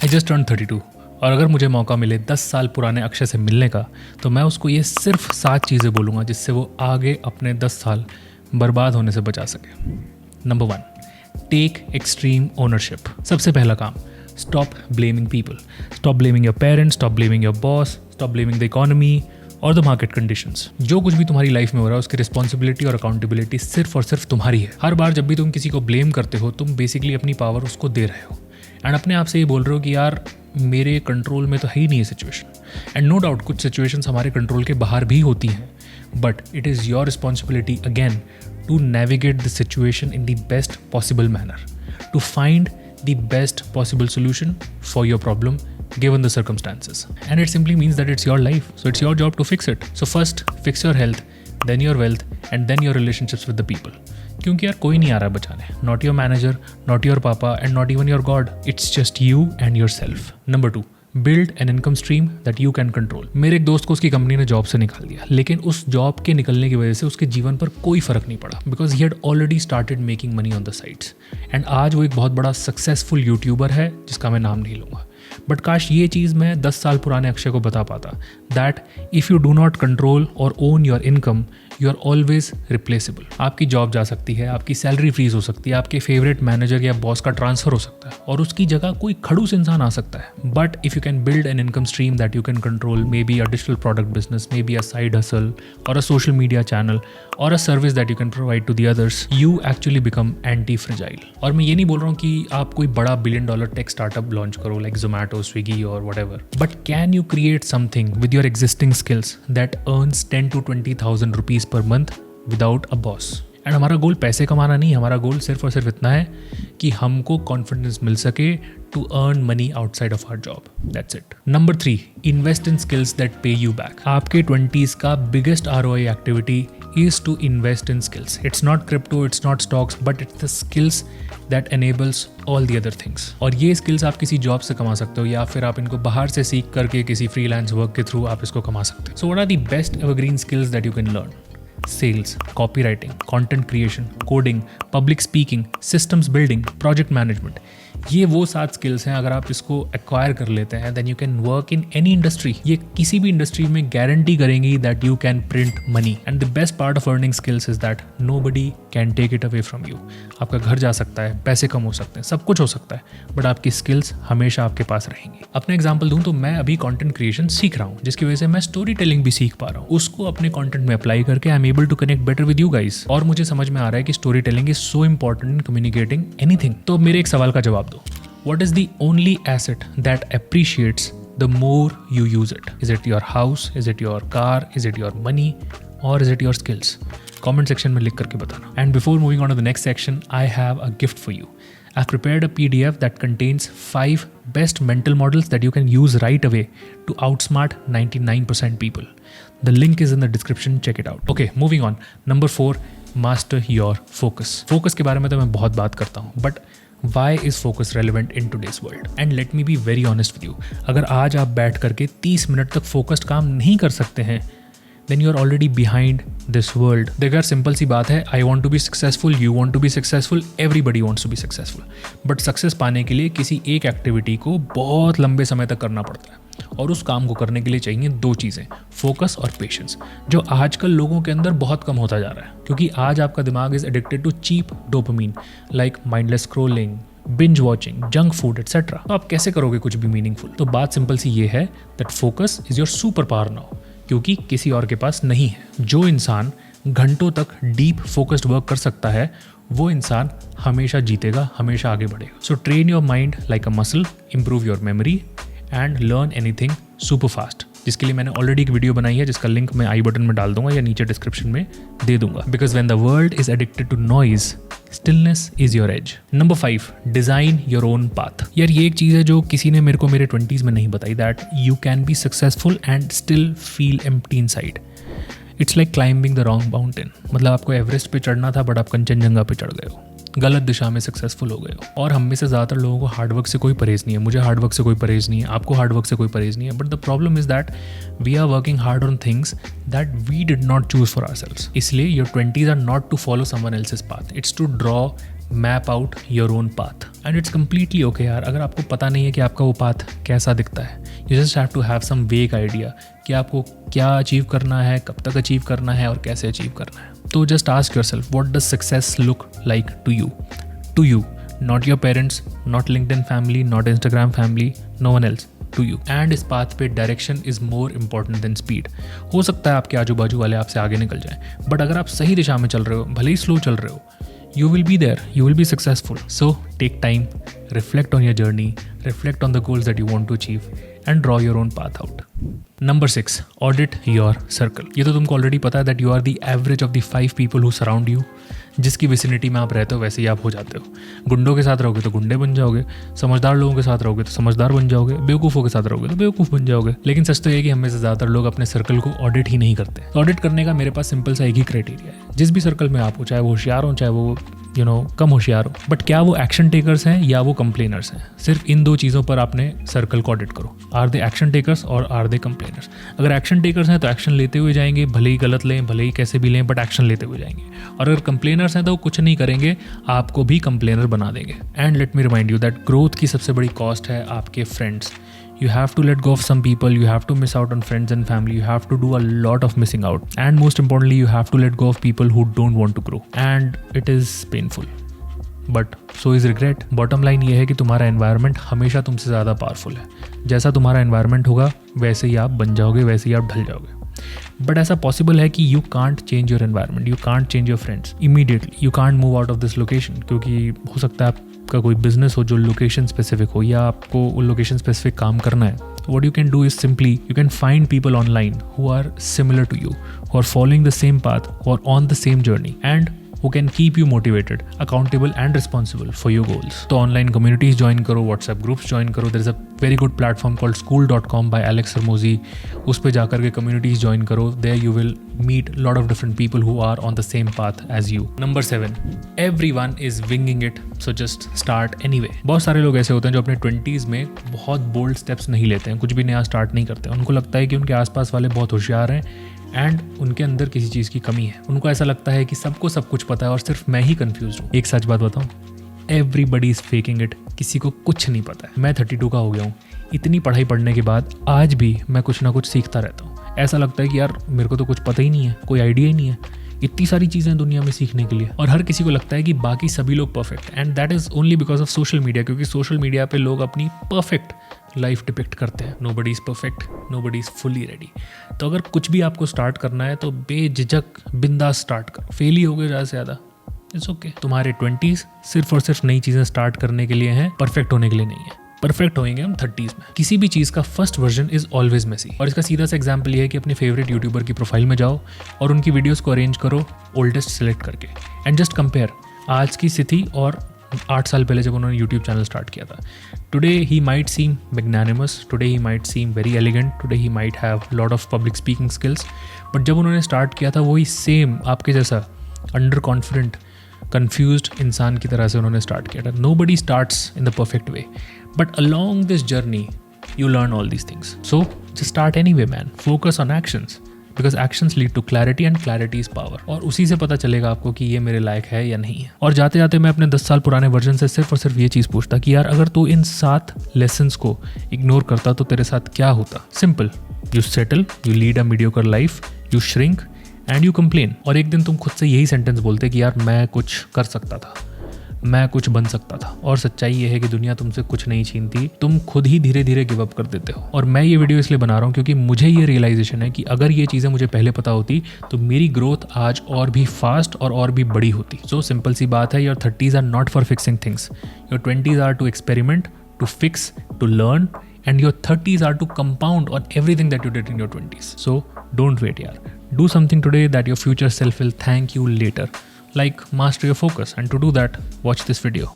I just turn 32 और अगर मुझे मौका मिले 10 साल पुराने अक्षय से मिलने का तो मैं उसको ये सिर्फ 7 चीज़ें बोलूँगा जिससे वो आगे अपने 10 साल बर्बाद होने से बचा सके। Number 1, take extreme ownership. सबसे पहला काम, stop blaming people, stop blaming your parents, stop blaming your boss, stop blaming the economy और द मार्केट कंडीशंस। जो कुछ भी तुम्हारी लाइफ में हो रहा है उसकी रिस्पॉन्सिबिलिटी और अकाउंटेबिलिटी सिर्फ और सिर्फ तुम्हारी है। हर बार जब भी तुम किसी को ब्लेम करते हो तुम बेसिकली अपनी पावर उसको दे रहे हो एंड अपने आप से ये बोल रहे हो कि यार मेरे कंट्रोल में तो है ही नहीं ये सिचुएशन। एंड नो डाउट कुछ सिचुएशंस हमारे कंट्रोल के बाहर भी होती हैं, but it is your responsibility again to navigate the situation in the best possible manner, to find the best possible solution for your problem given the circumstances. And it simply means that it's your life, so it's your job to fix it. So first fix your health, then your wealth, and then your relationships with the people. क्योंकि यार कोई नहीं आ रहा बचाने, not your manager, not your papa, and not even your God. It's just you and yourself. Number 2, build an income stream that you can control. मेरे एक दोस्त को उसकी कंपनी ने जॉब से निकाल दिया, लेकिन उस जॉब के निकलने की वजह से उसके जीवन पर कोई फर्क नहीं पड़ा, because he had already started making money on the sides. And आज वो एक बहुत बड़ा सक्सेसफुल यूट्यूबर है जिसका मैं नाम नहीं लूँगा। बट काश ये चीज़ मैं 10 साल पुराने अक्षय को बता पाता, that if you do not control or own your income you are always replaceable. आपकी जॉब जा सकती है, आपकी सैलरी फ्रीज हो सकती है, आपके फेवरेट मैनेजर या बॉस का ट्रांसफर हो सकता है और उसकी जगह कोई खड़ूस इंसान आ सकता है। But if you can build an income stream that you can control, maybe a digital product business, maybe a side hustle और अ सोशल मीडिया चैनल और a service that you can provide to the others, you actually become anti fragile. और मैं ये नहीं बोल रहा हूँ कि आप कोई बड़ा $1 बिलियन टेक स्टार्टअप लॉन्च करो लाइक जोमैटो, स्विगी और whatever, but can you create something with your existing skills that earns 10 to 20,000 rupees per month without a boss? And हमारा गोल पैसे कमाना नहीं, हमारा गोल सिर्फ और सिर्फ इतना है कि हमको कॉन्फिडेंस मिल सके to earn money outside of our job. That's it. Number 3, invest in skills that pay you back. आपके 20s का biggest ROI activity is to invest in skills. It's not crypto, it's not stocks, but it's the skills that enables all the other things. और ये skills आप किसी job से कमा सकते हो या फिर आप इनको बाहर से सीख करके किसी फ्रीलांस वर्क के थ्रू आप इसको कमा सकते हो। So what are the best evergreen skills that you can learn? Sales, copywriting, content creation, coding, public speaking, systems building, project management. ये वो 7 स्किल्स हैं, अगर आप इसको एक्वायर कर लेते हैं then you can work in any industry. ये किसी भी इंडस्ट्री में गारंटी करेंगी that you can print money. And the best part of earning skills is that nobody can take it away from you. आपका घर जा सकता है, पैसे कम हो सकते हैं, सब कुछ हो सकता है, बट आपकी स्किल्स हमेशा आपके पास रहेंगी। अपने एग्जाम्पल दूं तो मैं अभी कॉन्टेंट क्रिएशन सीख रहा हूँ, जिसकी वजह से मैं स्टोरी टेलिंग भी सीख पा रहा हूँ। उसको अपने कॉन्टेंट में अप्लाई करके I am able to connect better with you guys. और मुझे समझ में आ रहा है कि story telling is so important in communicating anything. तो मेरे एक सवाल का जवाब दो, what is the only asset that appreciates the more you use it? Is it your house? Is it your car? Is it your money? Or is it your skills? Comment section में लिख करके बताना. And before moving on to the next section, I have a gift for you. I've prepared a PDF that contains 5 best mental models that you can use right away to outsmart 99% people. The link is in the description. Check it out. Okay, moving on. Number 4, master your focus. Focus के बारे में तो मैं बहुत बात करता हूँ, but Why is focus relevant in today's world? And let me be very honest with you. अगर आज आप बैठ करके 30 मिनट तक फोकस्ड काम नहीं कर सकते हैं then you are already behind this world. देखो सिंपल सी बात है, I want to be successful, you want to be successful, everybody wants to be successful. But success पाने के लिए किसी एक एक्टिविटी को बहुत लंबे समय तक करना पड़ता है और उस काम को करने के लिए चाहिए 2 चीज़ें, फोकस और पेशेंस, जो आजकल लोगों के अंदर बहुत कम होता जा रहा है क्योंकि आज आपका दिमाग is addicted to cheap dopamine like mindless scrolling, binge watching, junk food etcetera. तो आप कैसे करोगे कुछ भी मीनिंगफुल? तो बात सिंपल सी ये है that focus is your super power now, क्योंकि किसी और के पास नहीं है। जो इंसान घंटों तक डीप फोकस्ड वर्क कर सकता है वो इंसान हमेशा जीतेगा, हमेशा आगे बढ़ेगा। So train your mind like a muscle, improve your memory and learn anything super fast, जिसके लिए मैंने ऑलरेडी एक वीडियो बनाई है जिसका लिंक मैं आई बटन में डाल दूंगा या नीचे डिस्क्रिप्शन में दे दूंगा। Because when the world is addicted to noise, stillness is your edge. Number 5, design your own path. यार ये एक चीज़ है जो किसी ने मेरे को मेरे 20s में नहीं बताई, that you can be successful and still feel empty inside. It's like climbing the wrong mountain. मतलब आपको एवरेस्ट पे चढ़ना था बट आप कंचनजंगा पे चढ़ गए हो, गलत दिशा में सक्सेसफुल हो गए हो। और हम में से ज़्यादातर लोगों को हार्डवर्क से कोई परहेज नहीं है। मुझे हार्डवर्क से कोई परहेज नहीं है, आपको हार्डवर्क से कोई परहेज नहीं है। But the problem is that we are working hard on things that we did not choose for ourselves. इसलिए your 20s are not to follow someone else's path, it's to draw map out your own path and it's completely okay यार अगर आपको पता नहीं है कि आपका वो पाथ कैसा दिखता है. You just have to have some vague idea कि आपको क्या अचीव करना है, कब तक अचीव करना है और कैसे अचीव करना है. तो just ask yourself what does success look like to you, not your parents, not LinkedIn family, not Instagram family, no one else, to you. And इस पाथ पे direction is more important than speed. हो सकता है आपके आजू बाजू वाले आपसे आगे निकल जाएं, बट अगर आप सही दिशा में चल रहे हो, भले ही स्लो चल रहे हो, you will be there, you will be successful. So take time, reflect on your journey, reflect on the goals that you want to achieve and draw your own path out. Number 6, audit your circle. ये तो तुमको already पता है that you are the average of the 5 people who surround you. जिसकी vicinity में आप रहते हो वैसे ही आप हो जाते हो. गुंडों के साथ रहोगे तो गुंडे बन जाओगे, समझदार लोगों के साथ रहोगे तो समझदार बन जाओगे, बेवकूफ़ों के साथ रहोगे तो बेवकूफ़ बन जाओगे. लेकिन सच तो ये कि हमें से ज़्यादातर लोग अपने सर्कल को ऑडिट ही नहीं करते. ऑडिट करने का मेरे पास सिंपल सा एक ही क्राइटेरिया है. जिस भी सर्कल में आप हो, चाहे वो होशियार हो, चाहे वो कम होशियार हो, बट क्या वो एक्शन टेकर्स हैं या वो कंप्लेनर्स हैं. सिर्फ इन दो चीज़ों पर आपने सर्कल को ऑडिट करो. आर दे एक्शन टेकर्स और आर दे कंप्लेनर्स. अगर एक्शन टेकर्स हैं तो एक्शन लेते हुए जाएंगे, भले ही गलत लें, भले ही कैसे भी लें, बट एक्शन लेते हुए जाएंगे. और अगर कंप्लेनर्स हैं तो वो कुछ नहीं करेंगे, आपको भी कंप्लेनर बना देंगे. And let me remind you that growth की सबसे बड़ी कॉस्ट है आपके friends. You have to let go of some people, you have to miss out on friends and family, you have to do a lot of missing out. And most importantly, you have to let go of people who don't want to grow. And it is painful. But so is regret. Bottom line ये है कि तुम्हारा environment हमेशा तुमसे ज़्यादा powerful है. जैसा तुम्हारा environment होगा वैसे ही आप बन जाओगे, वैसे ही आप ढल जाओगे. बट ऐसा पॉसिबल है कि you can't change your environment, you can't change your friends immediately, you can't move out of this location. क्योंकि हो सकता है आपका कोई बिजनेस हो जो लोकेशन स्पेसिफिक हो, या आपको वो लोकेशन स्पेसिफिक काम करना है. What you can do is simply you can find people online who are similar to you, who are following the same path, who are on the same journey, and who can keep you motivated, accountable and responsible for your goals. तो online communities join करो, WhatsApp groups join करो. There is a very good platform called school.com by Alex Hormozi. उस पे जाकर के communities join करो. There you will meet a lot of different people who are on the same path as you. Number 7, everyone is winging it, so just start anyway. बहुत सारे लोग ऐसे होते हैं जो अपने 20s में बहुत bold steps नहीं लेते हैं, कुछ भी नया start नहीं करते. उनको लगता है कि उनके आसपास वाले बहुत होशियार हैं एंड उनके अंदर किसी चीज़ की कमी है. उनको ऐसा लगता है कि सबको सब कुछ पता है और सिर्फ मैं ही कंफ्यूज हूँ. एक सच बात बताऊँ, एवरीबडी इज़ फेकिंग इट. किसी को कुछ नहीं पता है. मैं 32 का हो गया हूँ. इतनी पढ़ाई पढ़ने के बाद आज भी मैं कुछ ना कुछ सीखता रहता हूँ. ऐसा लगता है कि यार मेरे को तो कुछ पता ही नहीं है, कोई आइडिया ही नहीं है. इतनी सारी चीज़ें हैं दुनिया में सीखने के लिए. और हर किसी को लगता है कि बाकी सभी लोग perfect, and that is only because of social media. क्योंकि सोशल मीडिया पे लोग अपनी परफेक्ट लाइफ डिपिक्ट करते हैं. Nobody is perfect, nobody is fully ready. तो अगर कुछ भी आपको स्टार्ट करना है तो बेझिझक बिंदास स्टार्ट करो. फेल ही होगे ज़्यादा से ज़्यादा, इट्स ओके. तुम्हारे 20s सिर्फ और सिर्फ नई चीज़ें स्टार्ट करने के लिए हैं, परफेक्ट होने के लिए नहीं है. परफेक्ट होएंगे हम 30s में. किसी भी चीज़ का first version is always messy. और इसका सीधा सा एग्जाम्पल ये है कि अपने फेवरेट यूट्यूबर की प्रोफाइल में जाओ और उनकी वीडियोज़ को अरेंज करो ओल्डेस्ट सेलेक्ट करके, एंड जस्ट कंपेयर आज की स्थिति और 8 साल पहले जब उन्होंने यूट्यूब चैनल स्टार्ट किया था. Today he might seem magnanimous, today he might seem very elegant, today he might have lot of public speaking skills. But जब उन्होंने स्टार्ट किया था वही सेम आपके जैसा अंडर कॉन्फिडेंट कन्फ्यूज्ड इंसान की तरह से उन्होंने स्टार्ट किया था. Nobody starts in the perfect way, but along this journey you learn all these things. So just start anyway man. Focus on actions because actions lead to clarity and clarity is power. और उसी से पता चलेगा आपको कि ये मेरे लायक है या नहीं है. और जाते जाते मैं अपने 10 साल पुराने वर्जन से सिर्फ और सिर्फ ये चीज़ पूछता कि यार अगर तू इन 7 लेसन्स को इग्नोर करता तो तेरे साथ क्या होता. Simple, you settle, you lead a mediocre life, you shrink and you complain. और एक दिन तुम खुद से यही सेंटेंस बोलते कि यार मैं कुछ कर सकता था, मैं कुछ बन सकता था. और सच्चाई ये है कि दुनिया तुमसे कुछ नहीं छीनती, तुम खुद ही धीरे धीरे गिव अप कर देते हो. और मैं ये वीडियो इसलिए बना रहा हूँ क्योंकि मुझे ये रियलाइजेशन है कि अगर ये चीज़ें मुझे पहले पता होती तो मेरी ग्रोथ आज और भी फास्ट और भी बड़ी होती. सो सिंपल सी बात है, your 30s are not for fixing things, your 20s are to experiment, to fix, to learn, and your 30s are to compound on everything that you did in your 20s. So don't wait yaar. Do something today that your future self will thank you later. Like master your focus, and to do that, watch this video.